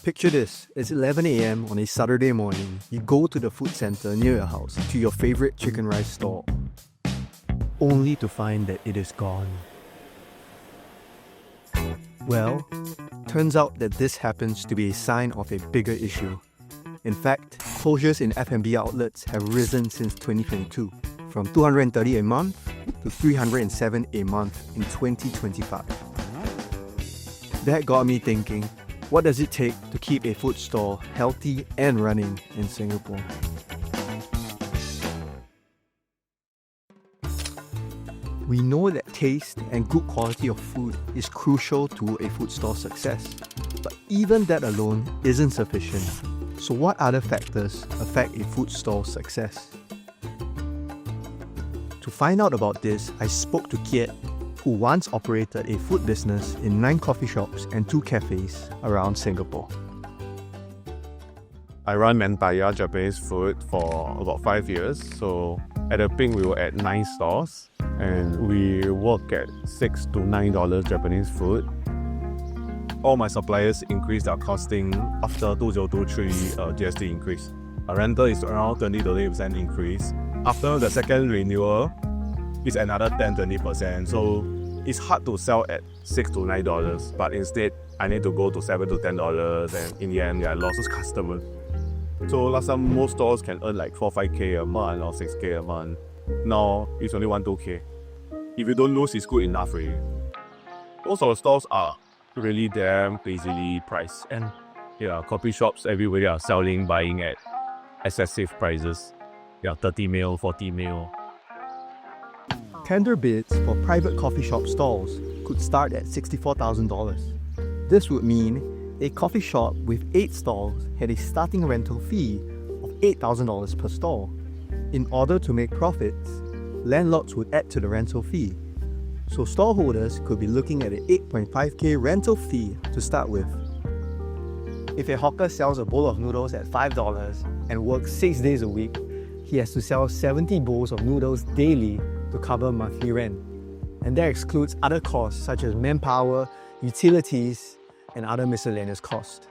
Picture this, it's 11 a.m. on a Saturday morning. You go to the food center near your house to your favorite chicken rice stall, only to find that it is gone. Well, turns out that this happens to be a sign of a bigger issue. In fact, closures in F&B outlets have risen since 2022, from 230 a month to 307 a month in 2025. That got me thinking, what does it take to keep a food stall healthy and running in Singapore? We know that taste and good quality of food is crucial to a food stall's success, but even that alone isn't sufficient. So what other factors affect a food stall's success? To find out about this, I spoke to Kiet, who once operated a food business in 9 coffee shops and 2 cafes around Singapore. I run Mentaya Japanese food for about 5 years. So at the peak, we were at 9 stores and we work at $6 to $9 Japanese food. All my suppliers increased their costing after 2023 GST increase. Our rental is around 20 to 30% increase. After the second renewal, it's another 10-20%. So it's hard to sell at $6 to $9, but instead I need to go to $7 to $10, and in the end, I lost those customers. So last time, most stores can earn like 4-5K a month or 6K a month. Now it's only 1-2K. If you don't lose, it's good enough really. Most of the stores are really damn crazily priced, and coffee shops everywhere are buying at excessive prices. 30 mil, 40 mil. Tender bids for private coffee shop stalls could start at $64,000. This would mean a coffee shop with 8 stalls had a starting rental fee of $8,000 per stall. In order to make profits, landlords would add to the rental fee. So stallholders could be looking at an 8.5K rental fee to start with. If a hawker sells a bowl of noodles at $5 and works 6 days a week, he has to sell 70 bowls of noodles daily to cover monthly rent. And that excludes other costs such as manpower, utilities, and other miscellaneous costs.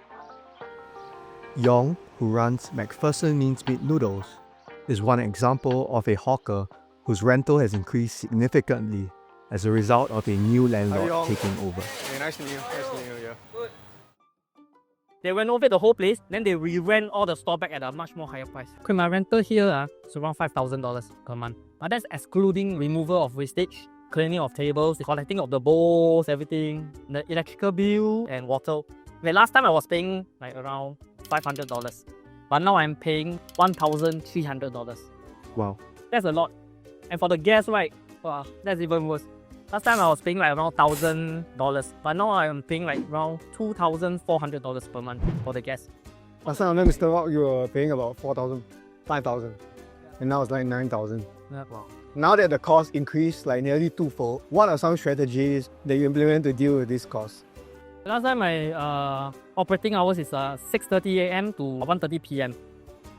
Yong, who runs McPherson Mincemeat Noodles, is one example of a hawker whose rental has increased significantly as a result of a new landlord taking over. Hey, nice to meet you. Nice to meet you, yeah. They renovate the whole place, then they re-rent all the store back at a much more higher price. Okay, my rental here is around $5,000 per month. But that's excluding removal of wastage, cleaning of tables, collecting of the bowls, everything, the electrical bill and water. Okay, last time I was paying like around $500, but now I'm paying $1,300. Wow. That's a lot. And for the gas, right, wow, that's even worse. Last time I was paying like around $1,000, but now I'm paying like around $2,400 per month for the gas. Last time I met Mr. Rock, you were paying about $4,000, $5,000, and now it's like $9,000. Yeah, wow. Now that the cost increased like nearly twofold, what are some strategies that you implement to deal with this cost? Last time my operating hours is 6:30 a.m. to 1:30 p.m.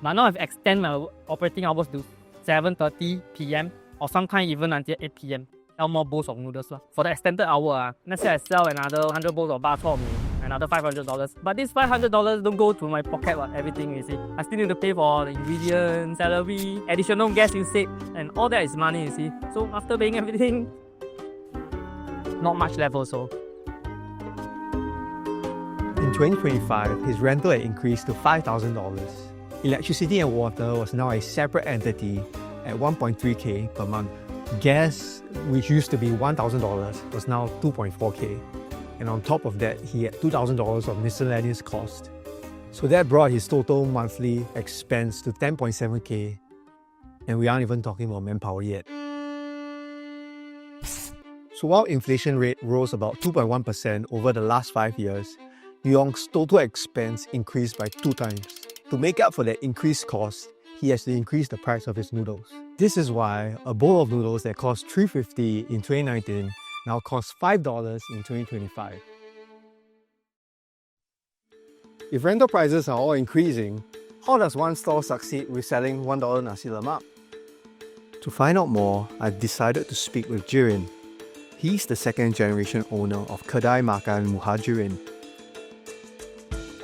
But now I've extended my operating hours to 7:30 p.m. or sometimes even until 8 p.m. Sell more bowls of noodles. For the extended hour, let's say I sell another 100 bowls of bak chor mee, another $500. But this $500 don't go to my pocket, everything, you see. I still need to pay for the ingredients, salary, additional gas usage, and all that is money, you see. So after paying everything, not much left also. In 2025, his rental had increased to $5,000. Electricity and water was now a separate entity at $1.3K per month. Gas, which used to be $1,000, was now $2.4K. And on top of that, he had $2,000 of miscellaneous cost. So that brought his total monthly expense to $10.7K. And we aren't even talking about manpower yet. So while inflation rate rose about 2.1% over the last 5 years, Yong's total expense increased by 2 times. To make up for that increased cost, he has to increase the price of his noodles. This is why a bowl of noodles that cost $3.50 in 2019 now costs $5 in 2025. If rental prices are all increasing, how does one store succeed with selling $1 Nasi Lemak? To find out more, I've decided to speak with Jirin. He's the second generation owner of Kedai Makan Muhajirin.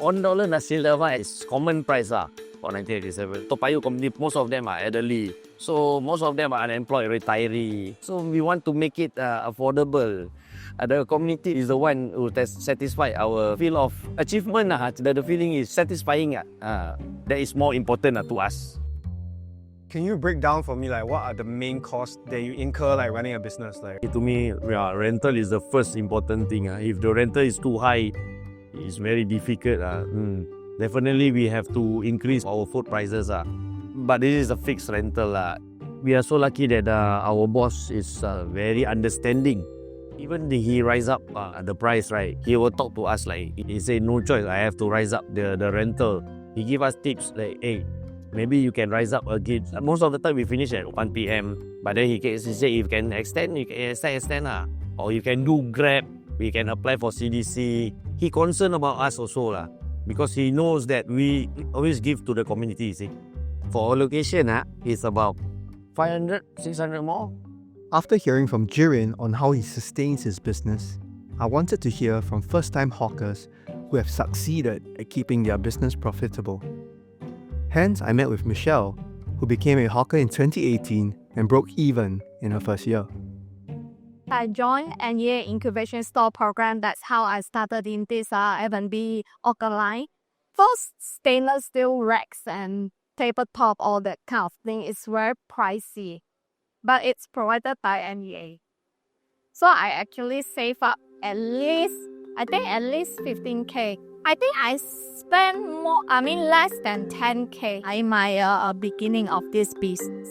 $1 Nasi Lemak is common price for 1987. Toa Payoh community, most of them are elderly. So most of them are unemployed, retiree. So we want to make it affordable. The community is the one who satisfy our feel of achievement. The feeling is satisfying. That is more important to us. Can you break down for me like what are the main costs that you incur like running a business? Like To me, rental is the first important thing. If the rental is too high, it's very difficult. Definitely we have to increase our food prices. But this is a fixed rental. We are so lucky that our boss is very understanding. Even he rise up the price, right? He will talk to us like, he say no choice, I have to rise up the rental. He give us tips like, hey, maybe you can rise up again. Most of the time we finish at 1 p.m. But then he say if you can extend, you can extend. Or you can do Grab, we can apply for CDC. He concerned about us also because he knows that we always give to the community, you see. For our location, it's about 500, 600 more. After hearing from Jirin on how he sustains his business, I wanted to hear from first-time hawkers who have succeeded at keeping their business profitable. Hence, I met with Michelle, who became a hawker in 2018 and broke even in her first year. I joined NEA Incubation Store program. That's how I started in this F&B line. First, stainless steel racks and tabletop, all that kind of thing is very pricey, but it's provided by NEA. So I actually save up at least 15K. I think I spent less than 10K in my beginning of this business.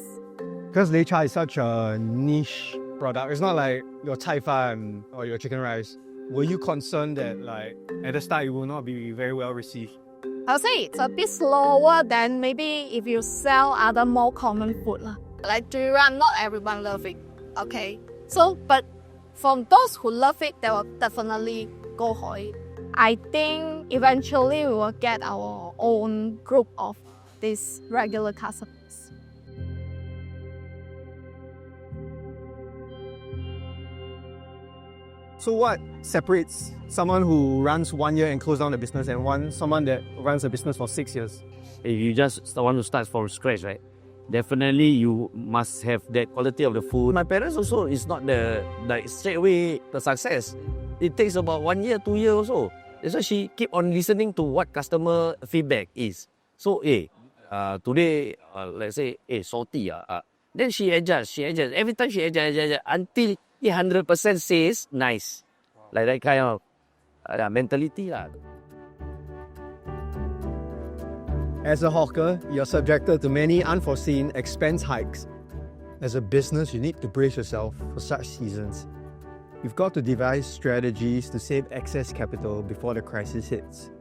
because Lei Cha is such a niche product, it's not like your Cai Fan or your chicken rice. Were you concerned that like at the start it will not be very well received? I'll say it's a bit slower than maybe if you sell other more common food. Like durian, not everyone love it. Okay. So, but from those who love it, they will definitely go for it. I think eventually we will get our own group of these regular customers. So what separates someone who runs 1 year and close down the business and someone that runs a business for 6 years? If you just want to start from scratch, right? Definitely you must have that quality of the food. My parents also is not the straight away the success. It takes about 1 year, 2 years also. That's why she keep on listening to what customer feedback is. So, today, let's say, salty. Then she adjusts. Every time she adjusts until it 100% says nice. Like that kind of mentality. As a hawker, you're subjected to many unforeseen expense hikes. As a business, you need to brace yourself for such seasons. You've got to devise strategies to save excess capital before the crisis hits.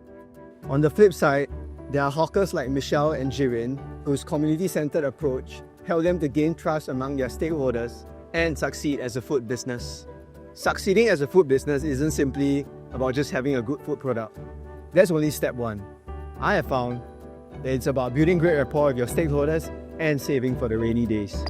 On the flip side, there are hawkers like Michelle and Jirin, whose community-centered approach helped them to gain trust among their stakeholders and succeed as a food business. Succeeding as a food business isn't simply about just having a good food product. That's only step one. I have found that it's about building great rapport with your stakeholders and saving for the rainy days.